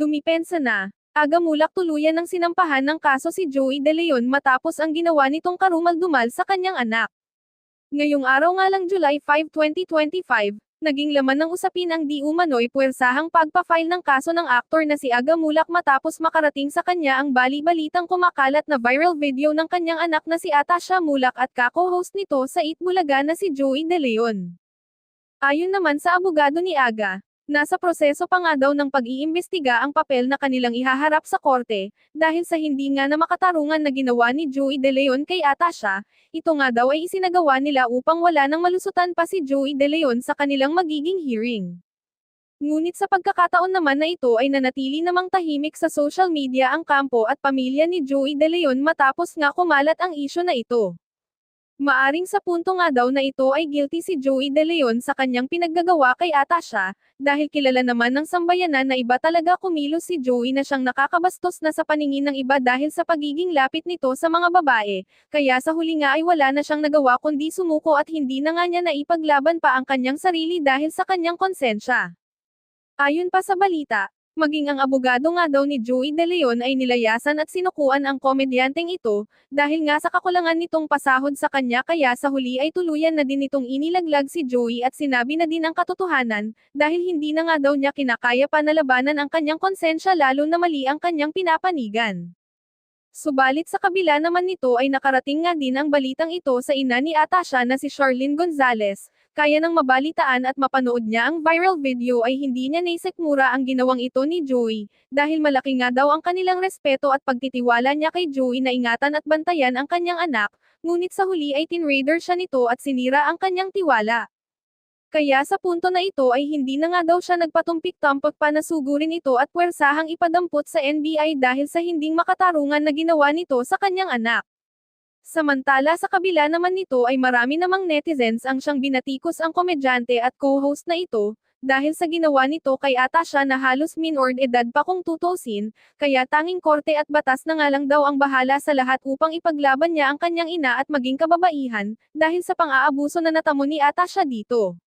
Dumipensa na. Agamulak tuluyan ng sinampahan ng kaso si Joey De Leon matapos ang ginawa nitong karumaldumal sa kanyang anak. Ngayong araw nga lang July 5, 2025, naging laman ng usapin ang di umano'y puwersahang pagpa-file ng kaso ng aktor na si Agamulak matapos makarating sa kanya ang bali-balitang kumakalat na viral video ng kanyang anak na si Atasha Mulak at ka-co-host nito sa Eat Bulaga na si Joey De Leon. Ayon naman sa abogado ni Aga, nasa proseso pa nga daw ng pag-iimbestiga ang papel na kanilang ihaharap sa korte, dahil sa hindi nga na makatarungan na ginawa ni Joey De Leon kay Atasha, ito nga daw ay isinagawa nila upang wala nang malusutan pa si Joey De Leon sa kanilang magiging hearing. Ngunit sa pagkakataon naman na ito ay nanatili namang tahimik sa social media ang kampo at pamilya ni Joey De Leon matapos nga kumalat ang isyu na ito. Maaring sa punto nga daw na ito ay guilty si Joey De Leon sa kanyang pinaggagawa kay Atasha, dahil kilala naman ng sambayanan na iba talaga kumilos si Joey na siyang nakakabastos na sa paningin ng iba dahil sa pagiging lapit nito sa mga babae, kaya sa huli nga ay wala na siyang nagawa kundi sumuko at hindi na nga niya naipaglaban pa ang kanyang sarili dahil sa kanyang konsensya. Ayon pa sa balita, maging ang abogado nga daw ni Joey De Leon ay nilayasan at sinukuan ang komedyanteng ito, dahil nga sa kakulangan nitong pasahod sa kanya kaya sa huli ay tuluyan na din nitong inilaglag si Joey at sinabi na din ang katotohanan, dahil hindi na nga daw niya kinakaya pa na labanan ang kanyang konsensya lalo na mali ang kanyang pinapanigan. Subalit sa kabila naman nito ay nakarating nga din ang balitang ito sa ina ni Atasha na si Charlene Gonzalez, kaya nang mabalitaan at mapanood niya ang viral video ay hindi niya naisikmura ang ginawang ito ni Joey, dahil malaki nga daw ang kanilang respeto at pagtitiwala niya kay Joey na ingatan at bantayan ang kanyang anak, ngunit sa huli ay tinrader siya nito at sinira ang kanyang tiwala. Kaya sa punto na ito ay hindi na nga daw siya nagpatumpik-tampok pa na sugurin ito at puwersahang ipadampot sa NBI dahil sa hinding makatarungan na ginawa nito sa kanyang anak. Samantala sa kabila naman nito ay marami namang netizens ang siyang binatikos ang komedyante at co-host na ito, dahil sa ginawa nito kay Atasha na halos minor edad pa kung tutusin, kaya tanging korte at batas na nga lang daw ang bahala sa lahat upang ipaglaban niya ang kanyang ina at maging kababaihan, dahil sa pang-aabuso na natamo ni Atasha dito.